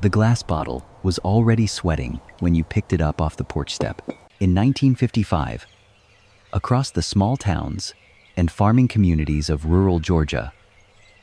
The glass bottle was already sweating when you picked it up off the porch step. In 1955, across the small towns and farming communities of rural Georgia,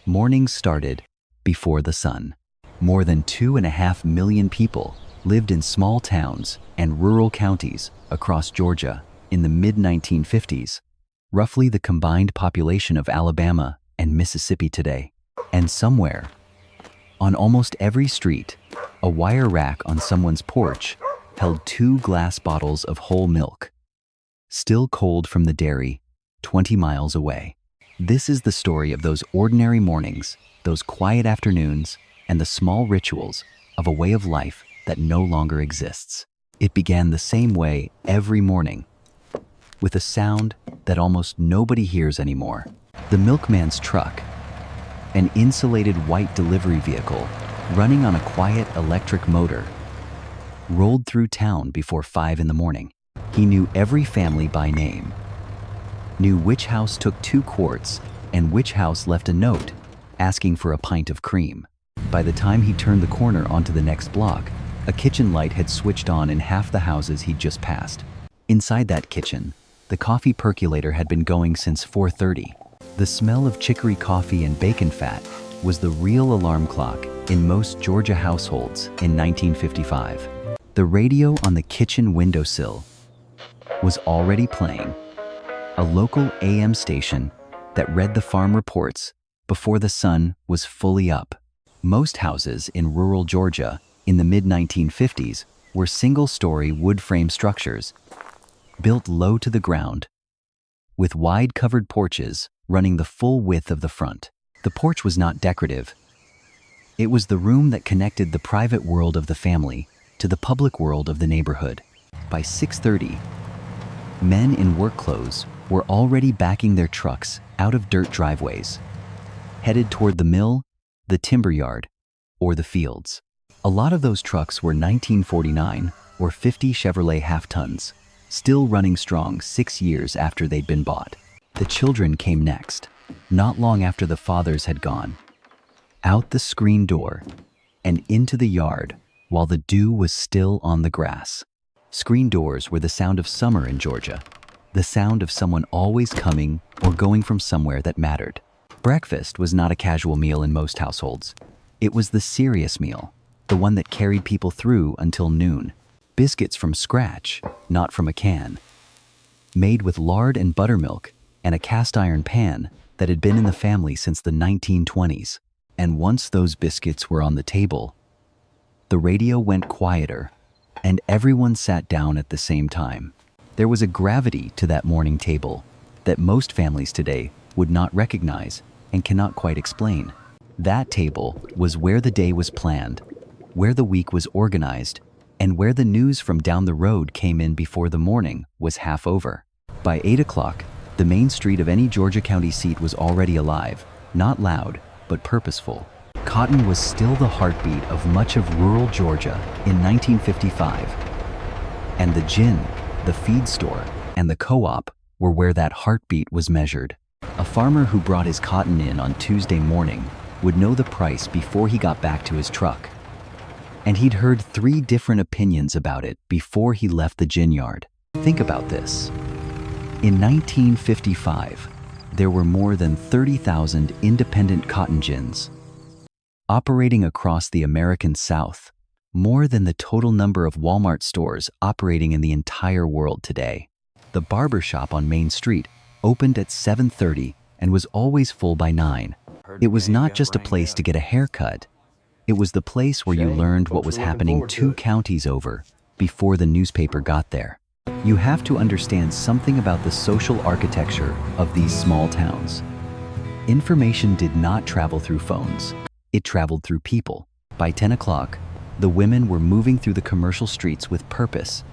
mornings started before the sun. More than 2.5 million people lived in small towns and rural counties across Georgia in the mid-1950s, roughly the combined population of Alabama and Mississippi today. And somewhere, on almost every street, a wire rack on someone's porch held 2 glass bottles of whole milk, still cold from the dairy 20 miles away. This is the story of those ordinary mornings, those quiet afternoons, and the small rituals of a way of life that no longer exists. It began the same way every morning, with a sound that almost nobody hears anymore. The milkman's truck, an insulated white delivery vehicle running on a quiet electric motor, rolled through town before 5 in the morning. He knew every family by name, knew which house took 2 quarts and which house left a note asking for a pint of cream. By the time he turned the corner onto the next block, a kitchen light had switched on in half the houses he'd just passed. Inside that kitchen, the coffee percolator had been going since 4:30. The smell of chicory coffee and bacon fat was the real alarm clock in most Georgia households in 1955. The radio on the kitchen windowsill was already playing, a local AM station that read the farm reports before the sun was fully up. Most houses in rural Georgia in the mid-1950s were single-story wood frame structures, built low to the ground, with wide covered porches running the full width of the front. The porch was not decorative. It was the room that connected the private world of the family to the public world of the neighborhood. By 6:30, men in work clothes were already backing their trucks out of dirt driveways, headed toward the mill, the timber yard, or the fields. A lot of those trucks were 1949 or 50 Chevrolet half-tons, still running strong 6 years after they'd been bought. The children came next, not long after the fathers had gone, out the screen door and into the yard while the dew was still on the grass. Screen doors were the sound of summer in Georgia, the sound of someone always coming or going from somewhere that mattered. Breakfast was not a casual meal in most households. It was the serious meal, the one that carried people through until noon. Biscuits from scratch, not from a can, made with lard and buttermilk and a cast iron pan that had been in the family since the 1920s. And once those biscuits were on the table, the radio went quieter and everyone sat down at the same time. There was a gravity to that morning table that most families today would not recognize and cannot quite explain. That table was where the day was planned, where the week was organized, and where the news from down the road came in before the morning was half over. By 8 o'clock, the main street of any Georgia County seat was already alive, not loud, but purposeful. Cotton was still the heartbeat of much of rural Georgia in 1955. And the gin, the feed store, and the co-op were where that heartbeat was measured. A farmer who brought his cotton in on Tuesday morning would know the price before he got back to his truck. And he'd heard 3 different opinions about it before he left the gin yard. Think about this. In 1955, there were more than 30,000 independent cotton gins operating across the American South, more than the total number of Walmart stores operating in the entire world today. The barber shop on Main Street opened at 7:30 and was always full by 9. It was not just a place to get a haircut. It was the place where you learned what was happening 2 counties over before the newspaper got there. You have to understand something about the social architecture of these small towns. Information did not travel through phones. It traveled through people. By 10 o'clock, the women were moving through the commercial streets with purpose,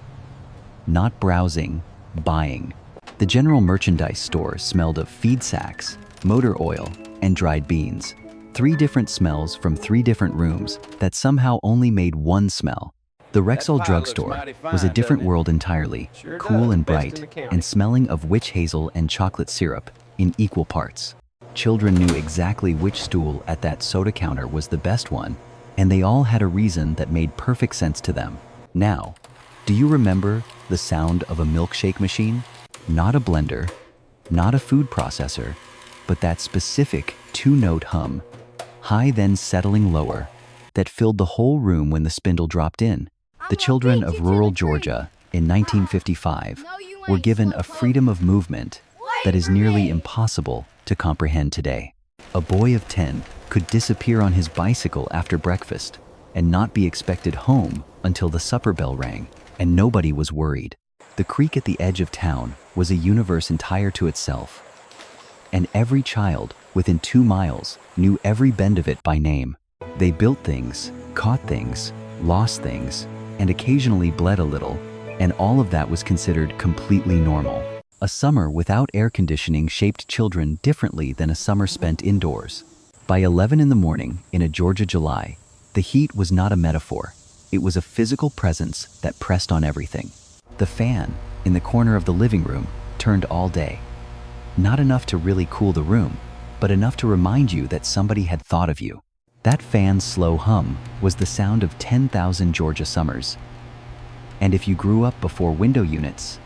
not browsing, buying. The general merchandise store smelled of feed sacks, motor oil, and dried beans. 3 different smells from 3 different rooms that somehow only made one smell. The Rexall drugstore was a different world entirely, cool and bright, and smelling of witch hazel and chocolate syrup in equal parts. Children knew exactly which stool at that soda counter was the best one, and they all had a reason that made perfect sense to them. Now, do you remember the sound of a milkshake machine? Not a blender, not a food processor, but that specific two-note hum, high then settling lower, that filled the whole room when the spindle dropped in. The children of rural Georgia in 1955 were given a freedom of movement that is nearly impossible to comprehend today. A boy of 10 could disappear on his bicycle after breakfast and not be expected home until the supper bell rang, and nobody was worried. The creek at the edge of town was a universe entire to itself, and every child within 2 miles knew every bend of it by name. They built things, caught things, lost things, and occasionally bled a little, and all of that was considered completely normal. A summer without air conditioning shaped children differently than a summer spent indoors. By 11 in the morning in a Georgia July, the heat was not a metaphor. It was a physical presence that pressed on everything. The fan in the corner of the living room turned all day. Not enough to really cool the room, but enough to remind you that somebody had thought of you. That fan's slow hum was the sound of 10,000 Georgia summers. And if you grew up before window units,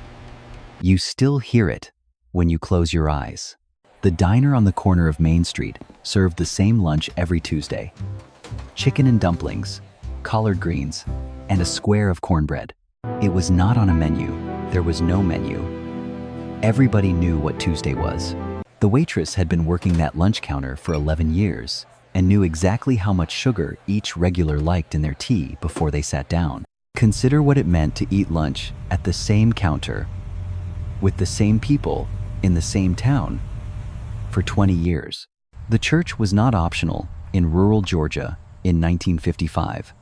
you still hear it when you close your eyes. The diner on the corner of Main Street served the same lunch every Tuesday. Chicken and dumplings, collard greens, and a square of cornbread. It was not on a menu. There was no menu. Everybody knew what Tuesday was. The waitress had been working that lunch counter for 11 years and knew exactly how much sugar each regular liked in their tea before they sat down. Consider what it meant to eat lunch at the same counter with the same people in the same town for 20 years. The church was not optional in rural Georgia in 1955.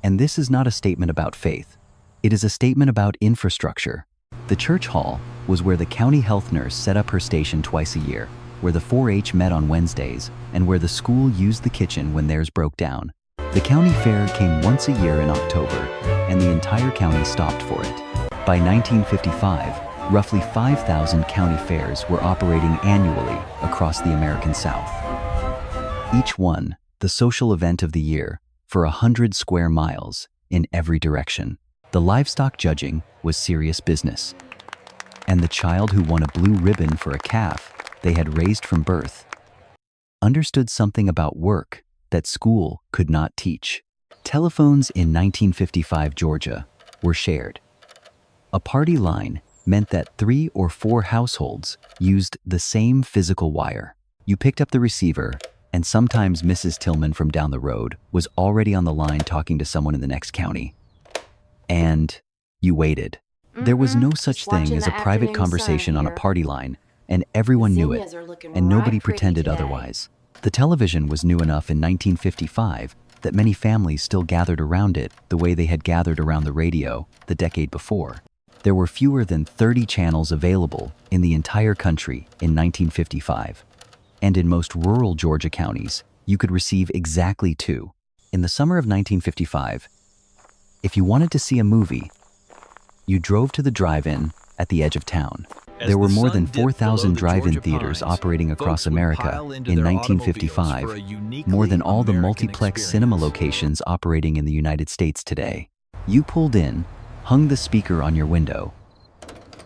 And this is not a statement about faith. It is a statement about infrastructure. The church hall was where the county health nurse set up her station twice a year, where the 4-H met on Wednesdays, and where the school used the kitchen when theirs broke down. The county fair came once a year in October, and the entire county stopped for it. By 1955, roughly 5,000 county fairs were operating annually across the American South. Each one, the social event of the year, for 100 square miles in every direction. The livestock judging was serious business. And the child who won a blue ribbon for a calf they had raised from birth understood something about work that school could not teach. Telephones in 1955 Georgia were shared. A party line meant that 3 or 4 households used the same physical wire. You picked up the receiver, and sometimes Mrs. Tillman from down the road was already on the line talking to someone in the next county. And you waited. There was no such thing as a private conversation on a party line, and everyone knew it, and nobody pretended otherwise. The television was new enough in 1955 that many families still gathered around it the way they had gathered around the radio the decade before. There were fewer than 30 channels available in the entire country in 1955. And in most rural Georgia counties, you could receive exactly 2. In the summer of 1955, if you wanted to see a movie, you drove to the drive-in at the edge of town. There were more than 4,000 drive-in theaters operating across America in 1955, more than all the multiplex cinema locations operating in the United States today. You pulled in, hung the speaker on your window,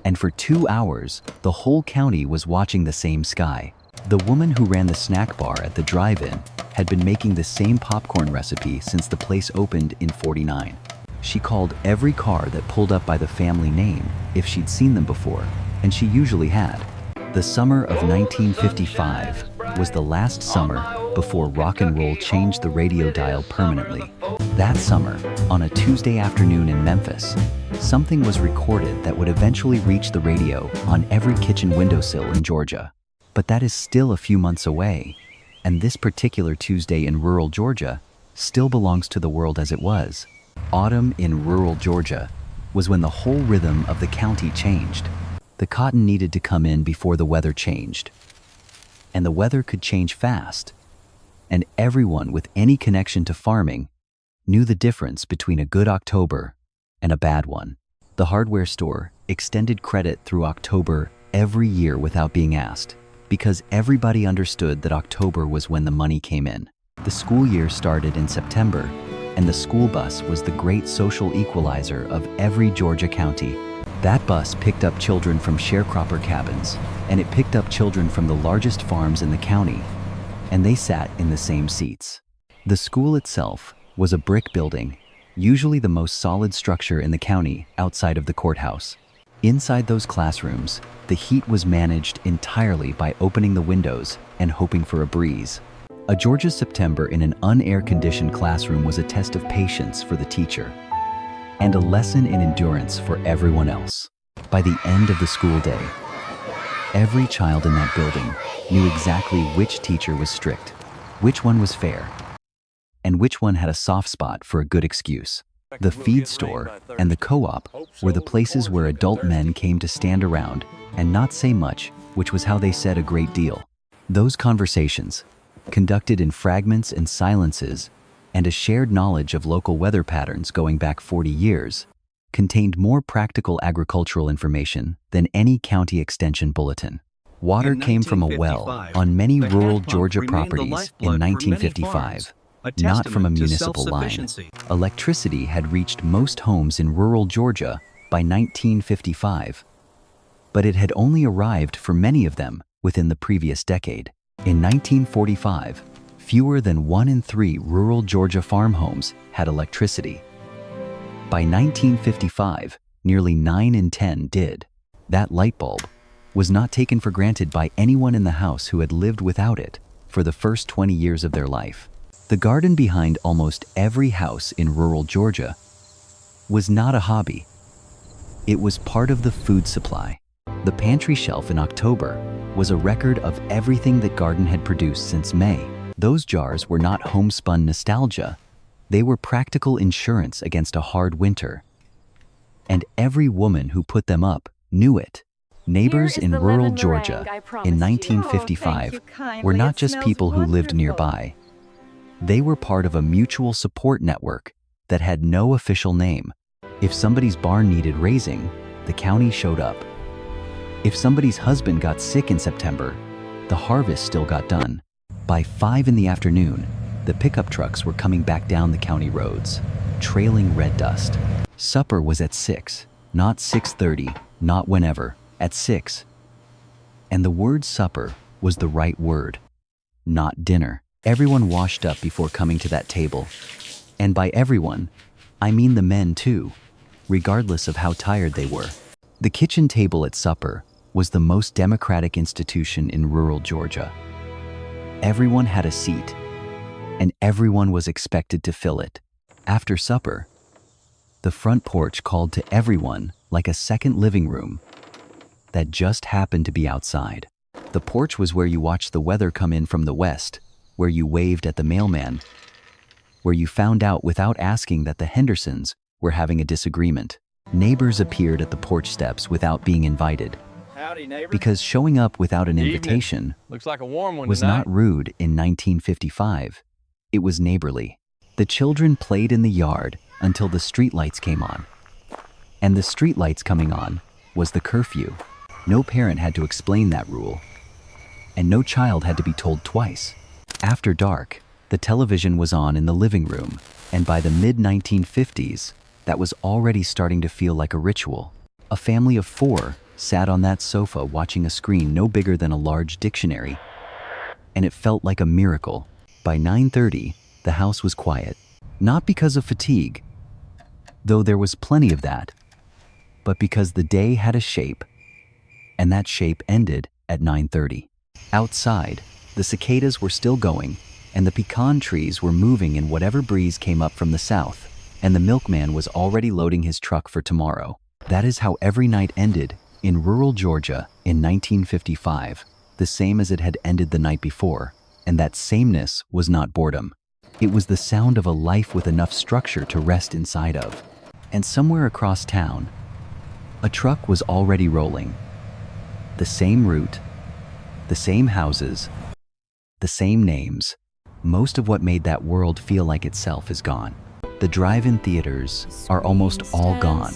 and for 2 hours, the whole county was watching the same sky. The woman who ran the snack bar at the drive-in had been making the same popcorn recipe since the place opened in '49. She called every car that pulled up by the family name if she'd seen them before, and she usually had. The summer of 1955 was the last summer before rock and roll changed the radio dial permanently. That summer, on a Tuesday afternoon in Memphis, something was recorded that would eventually reach the radio on every kitchen windowsill in Georgia. But that is still a few months away, and this particular Tuesday in rural Georgia still belongs to the world as it was. Autumn in rural Georgia was when the whole rhythm of the county changed. The cotton needed to come in before the weather changed. And the weather could change fast. And everyone with any connection to farming knew the difference between a good October and a bad one. The hardware store extended credit through October every year without being asked, because everybody understood that October was when the money came in. The school year started in September, and the school bus was the great social equalizer of every Georgia county. That bus picked up children from sharecropper cabins, and it picked up children from the largest farms in the county, and they sat in the same seats. The school itself was a brick building, usually the most solid structure in the county outside of the courthouse. Inside those classrooms, the heat was managed entirely by opening the windows and hoping for a breeze. A Georgia September in an unair-conditioned classroom was a test of patience for the teacher and a lesson in endurance for everyone else. By the end of the school day, every child in that building knew exactly which teacher was strict, which one was fair, and which one had a soft spot for a good excuse. The feed store and the co-op were the places where adult men came to stand around and not say much, which was how they said a great deal. Those conversations, conducted in fragments and silences, and a shared knowledge of local weather patterns going back 40 years, contained more practical agricultural information than any county extension bulletin. Water came from a well on many rural Georgia properties in 1955, not from a municipal line. Electricity had reached most homes in rural Georgia by 1955, but it had only arrived for many of them within the previous decade. In 1945, fewer than 1 in 3 rural Georgia farm homes had electricity. By 1955, nearly 9 in 10 did. That light bulb was not taken for granted by anyone in the house who had lived without it for the first 20 years of their life. The garden behind almost every house in rural Georgia was not a hobby. It was part of the food supply. The pantry shelf in October was a record of everything that garden had produced since May. Those jars were not homespun nostalgia. They were practical insurance against a hard winter. And every woman who put them up knew it. Neighbors in rural Georgia in 1955 were not just people who lived nearby. They were part of a mutual support network that had no official name. If somebody's barn needed raising, the county showed up. If somebody's husband got sick in September, the harvest still got done. By 5 in the afternoon, the pickup trucks were coming back down the county roads, trailing red dust. Supper was at 6, not 6:30, not whenever, at 6. And the word supper was the right word, not dinner. Everyone washed up before coming to that table. And by everyone, I mean the men too, regardless of how tired they were. The kitchen table at supper was the most democratic institution in rural Georgia. Everyone had a seat, and everyone was expected to fill it. After supper, the front porch called to everyone like a second living room that just happened to be outside. The porch was where you watched the weather come in from the west, where you waved at the mailman, where you found out without asking that the Hendersons were having a disagreement. Neighbors appeared at the porch steps without being invited. Howdy, neighbor. Because showing up without an invitation Looks like a warm one was tonight. not rude in 1955. It was neighborly. The children played in the yard until the streetlights came on. And the streetlights coming on was the curfew. No parent had to explain that rule. And no child had to be told twice. After dark, the television was on in the living room, and by the mid-1950s, that was already starting to feel like a ritual. A family of 4 sat on that sofa watching a screen no bigger than a large dictionary, and it felt like a miracle. By 9:30, the house was quiet, not because of fatigue, though there was plenty of that, but because the day had a shape, and that shape ended at 9:30. Outside, the cicadas were still going, and the pecan trees were moving in whatever breeze came up from the south, and the milkman was already loading his truck for tomorrow. That is how every night ended in rural Georgia in 1955, the same as it had ended the night before, and that sameness was not boredom. It was the sound of a life with enough structure to rest inside of. And somewhere across town, a truck was already rolling. The same route, the same houses, the same names. Most of what made that world feel like itself is gone. The drive-in theaters are almost all gone.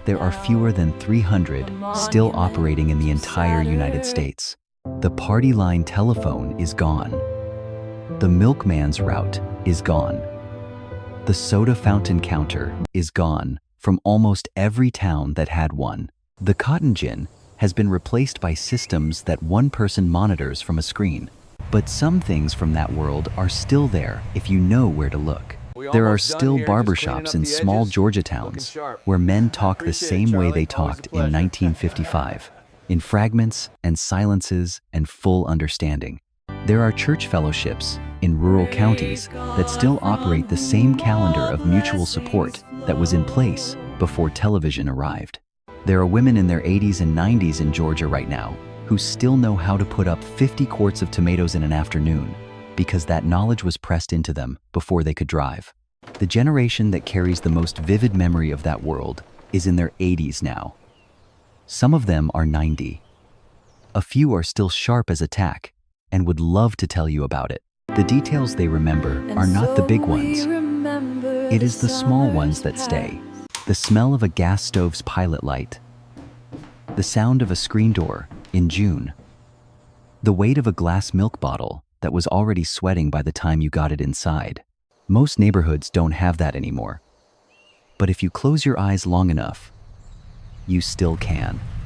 There are fewer than 300 still operating in the entire United States. The party line telephone is gone. The milkman's route is gone. The soda fountain counter is gone from almost every town that had one. The cotton gin has been replaced by systems that one person monitors from a screen. But some things from that world are still there if you know where to look. There are still barbershops in small Georgia towns where men talk the same way they talked in 1955, in fragments and silences and full understanding. There are church fellowships in rural counties that still operate the same calendar of mutual support that was in place before television arrived. There are women in their 80s and 90s in Georgia right now who still know how to put up 50 quarts of tomatoes in an afternoon because that knowledge was pressed into them before they could drive. The generation that carries the most vivid memory of that world is in their 80s now. Some of them are 90. A few are still sharp as a tack and would love to tell you about it. The details they remember are not the big ones. It is the small ones that stay. The smell of a gas stove's pilot light. The sound of a screen door in June. The weight of a glass milk bottle that was already sweating by the time you got it inside. Most neighborhoods don't have that anymore. But if you close your eyes long enough, you still can.